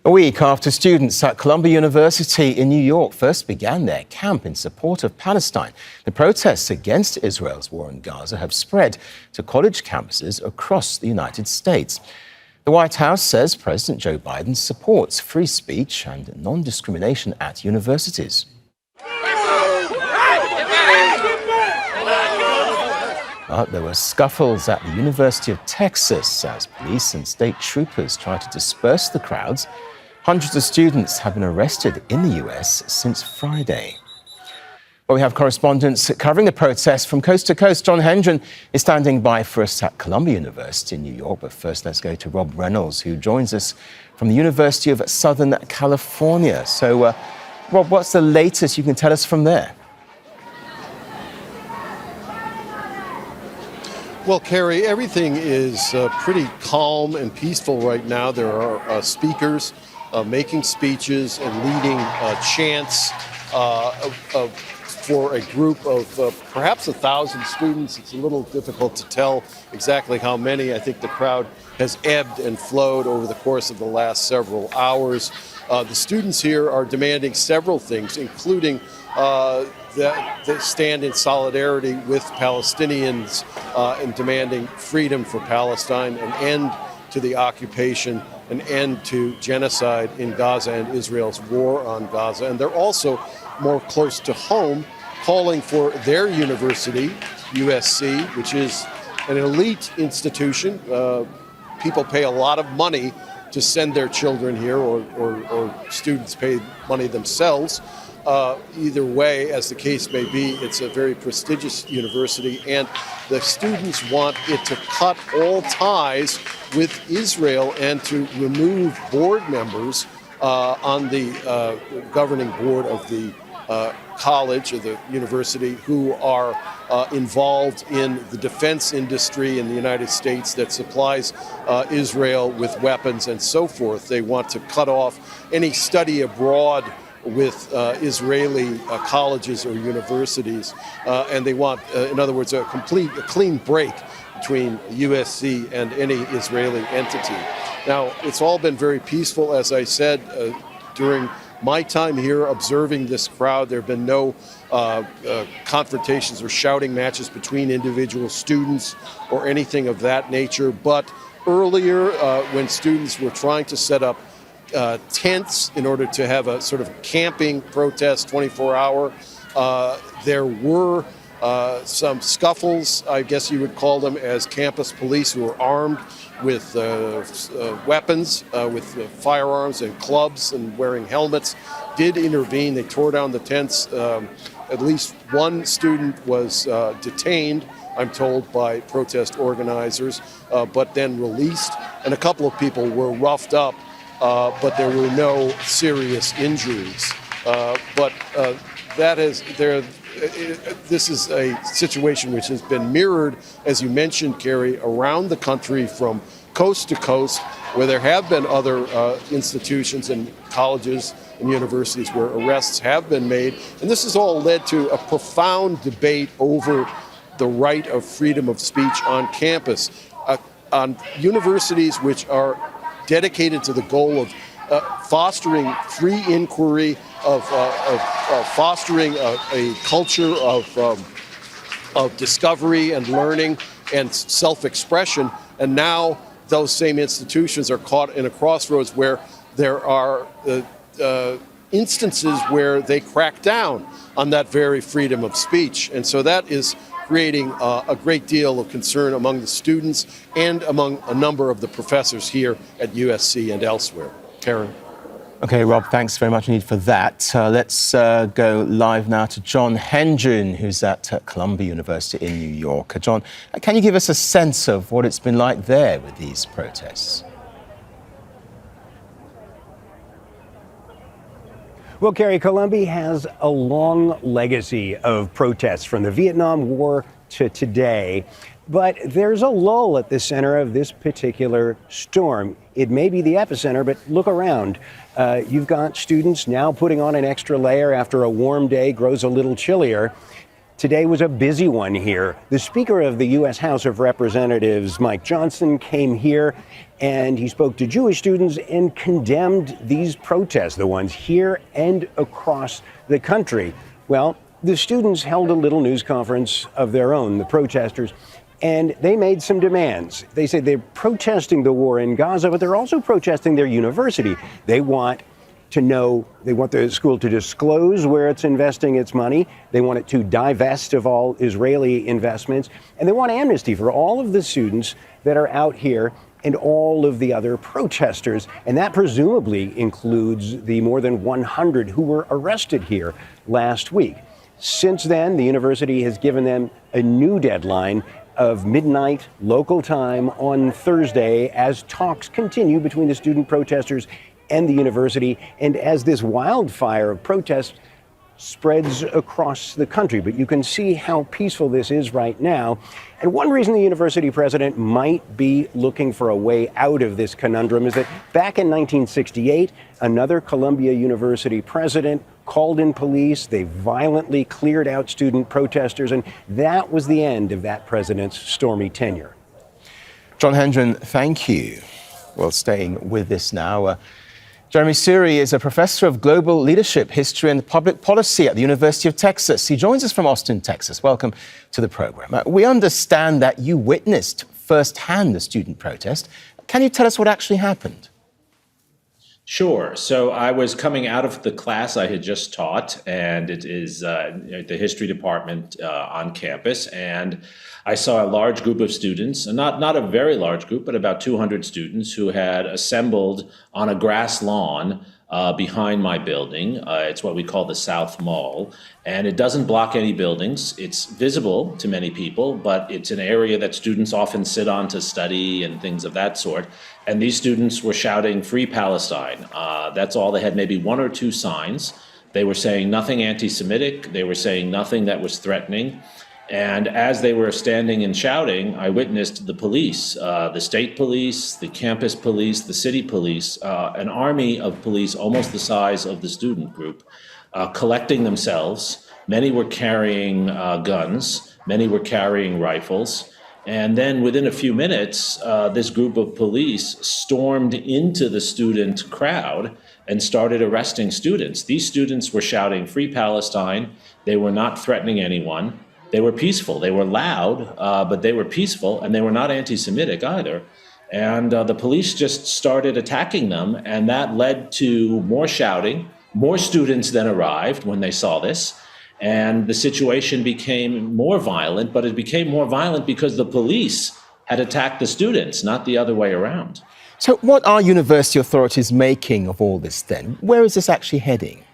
A week after students at Columbia University in New York first began their camp in support of Palestine, the protests against Israel's war in Gaza have spread to college campuses across the United States. The White House says President Joe Biden supports free speech and non-discrimination at universities. But there were scuffles at the University of Texas as police and state troopers tried to disperse the crowds. Hundreds of students have been arrested in the US since Friday. Well, we have correspondents covering the protests from coast to coast. John Hendren is standing by for us at Columbia University in New York. But first, let's go to Rob Reynolds, who joins us from the University of Southern California. So, Rob, what's the latest you can tell us from there? Well, Carrie, everything is pretty calm and peaceful right now. There are speakers making speeches and leading chants for a group of perhaps 1,000 students. It's a little difficult to tell exactly how many. I think the crowd has ebbed and flowed over the course of the last several hours. The students here are demanding several things, including that they stand in solidarity with Palestinians in demanding freedom for Palestine, an end to the occupation, an end to genocide in Gaza and Israel's war on Gaza. And they're also more close to home, calling for their university, USC, which is an elite institution. People pay a lot of money to send their children here, or students pay money themselves. Either way, as the case may be, it's a very prestigious university, and the students want it to cut all ties with Israel and to remove board members on the governing board of the college or the university who are involved in the defense industry in the United States that supplies Israel with weapons and so forth. They want to cut off any study abroad with Israeli colleges or universities, and they want, in other words, a clean break between USC and any Israeli entity. Now, it's all been very peaceful, as I said, during my time here observing this crowd. There have been no confrontations or shouting matches between individual students or anything of that nature. But earlier, when students were trying to set up tents in order to have a sort of camping protest 24-hour, there were some scuffles, I guess you would call them, as campus police who were armed with weapons, with firearms and clubs and wearing helmets, did intervene. They tore down the tents. At least one student was detained, I'm told, by protest organizers, but then released. And a couple of people were roughed up, but there were no serious injuries. This is a situation which has been mirrored, as you mentioned, Carrie, around the country from coast to coast, where there have been other institutions and colleges and universities where arrests have been made. And this has all led to a profound debate over the right of freedom of speech on campus, on universities which are dedicated to the goal of fostering free inquiry, of fostering a culture of discovery and learning and self-expression. And now those same institutions are caught in a crossroads where there are instances where they crack down on that very freedom of speech. And so that is creating a great deal of concern among the students and among a number of the professors here at USC and elsewhere. Karen. Okay, Rob, thanks very much indeed for that. Let's go live now to John Hendren, who's at Columbia University in New York. John, can you give us a sense of what it's been like there with these protests? Well, Carrie, Columbia has a long legacy of protests from the Vietnam War to today. But there's a lull at the center of this particular storm. It may be the epicenter, but look around. You've got students now putting on an extra layer after a warm day grows a little chillier. Today was a busy one here. The Speaker of the U.S. House of Representatives, Mike Johnson, came here and he spoke to Jewish students and condemned these protests, the ones here and across the country. Well, the students held a little news conference of their own, the protesters, and they made some demands. They said they're protesting the war in Gaza, but they're also protesting their university. They want to know, they want the school to disclose where it's investing its money. They want it to divest of all Israeli investments. And they want amnesty for all of the students that are out here and all of the other protesters. And that presumably includes the more than 100 who were arrested here last week. Since then, the university has given them a new deadline of midnight local time on Thursday as talks continue between the student protesters and the university, and as this wildfire of protests spreads across the country. But you can see how peaceful this is right now. And one reason the university president might be looking for a way out of this conundrum is that back in 1968, another Columbia University president called in police. They violently cleared out student protesters, and that was the end of that president's stormy tenure. John Hendren, thank you. Well, staying with this now, Jeremy Suri is a professor of global leadership, history and public policy at the University of Texas. He joins us from Austin, Texas. Welcome to the program. We understand that you witnessed firsthand the student protest. Can you tell us what actually happened? Sure. So I was coming out of the class I had just taught, and it is the history department on campus. And I saw a large group of students, and not a very large group, but about 200 students who had assembled on a grass lawn behind my building. It's what we call the South Mall, and it doesn't block any buildings. It's visible to many people, but it's an area that students often sit on to study and things of that sort. And these students were shouting "Free Palestine." That's all. They had maybe one or two signs. They were saying nothing anti-Semitic. They were saying nothing that was threatening. And as they were standing and shouting, I witnessed the police, the state police, the campus police, the city police, an army of police almost the size of the student group, collecting themselves. Many were carrying guns. Many were carrying rifles. And then within a few minutes, this group of police stormed into the student crowd and started arresting students. These students were shouting "Free Palestine." They were not threatening anyone. They were peaceful. They were loud, but they were peaceful, and they were not anti-Semitic either. And the police just started attacking them, and that led to more shouting. More students then arrived when they saw this, and the situation became more violent, but it became more violent because the police had attacked the students, not the other way around. So what are university authorities making of all this then? Where is this actually heading?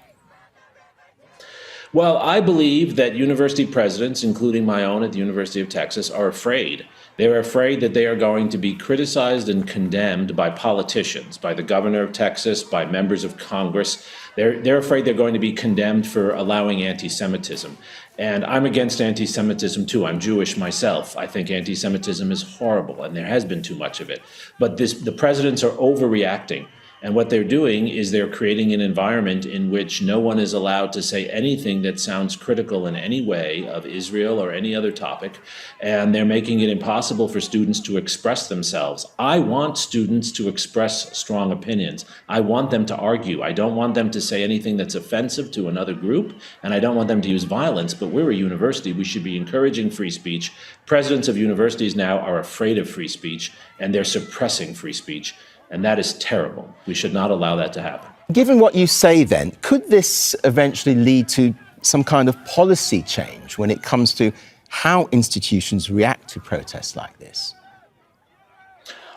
Well, I believe that university presidents, including my own at the University of Texas, are afraid. They're afraid that they are going to be criticized and condemned by politicians, by the governor of Texas, by members of Congress. They're afraid they're going to be condemned for allowing anti-Semitism. And I'm against anti-Semitism too. I'm Jewish myself. I think anti-Semitism is horrible, and there has been too much of it. But the presidents are overreacting. And what they're doing is they're creating an environment in which no one is allowed to say anything that sounds critical in any way of Israel or any other topic. And they're making it impossible for students to express themselves. I want students to express strong opinions. I want them to argue. I don't want them to say anything that's offensive to another group. And I don't want them to use violence. But we're a university. We should be encouraging free speech. Presidents of universities now are afraid of free speech, and they're suppressing free speech. And that is terrible. We should not allow that to happen. Given what you say then, could this eventually lead to some kind of policy change when it comes to how institutions react to protests like this?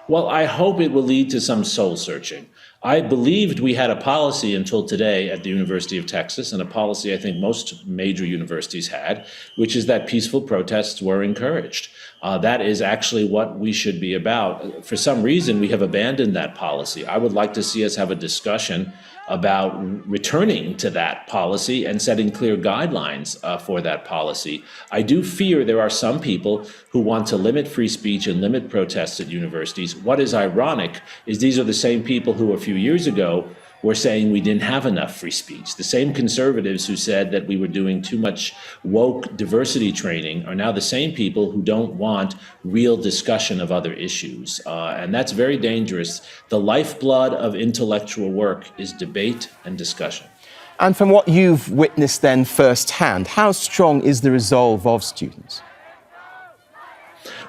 Well, I hope it will lead to some soul searching. I believed we had a policy until today at the University of Texas, and a policy I think most major universities had, which is that peaceful protests were encouraged. That is actually what we should be about. For some reason, we have abandoned that policy. I would like to see us have a discussion about returning to that policy and setting clear guidelines for that policy. I do fear there are some people who want to limit free speech and limit protests at universities. What is ironic is these are the same people who a few years ago were saying we didn't have enough free speech. The same conservatives who said that we were doing too much woke diversity training are now the same people who don't want real discussion of other issues. And that's very dangerous. The lifeblood of intellectual work is debate and discussion. And from what you've witnessed then firsthand, how strong is the resolve of students?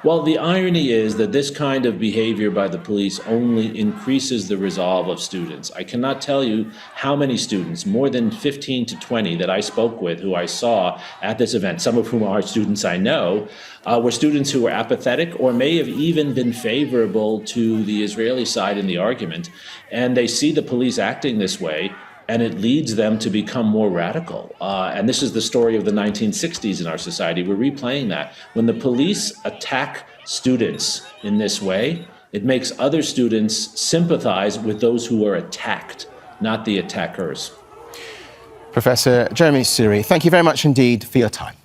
Well, the irony is that this kind of behavior by the police only increases the resolve of students. I cannot tell you how many students, more than 15 to 20 that I spoke with, who I saw at this event, some of whom are students I know, were students who were apathetic or may have even been favorable to the Israeli side in the argument. And they see the police acting this way, and it leads them to become more radical. And this is the story of the 1960s in our society. We're replaying that. When the police attack students in this way, it makes other students sympathize with those who are attacked, not the attackers. Professor Jeremy Suri, thank you very much indeed for your time.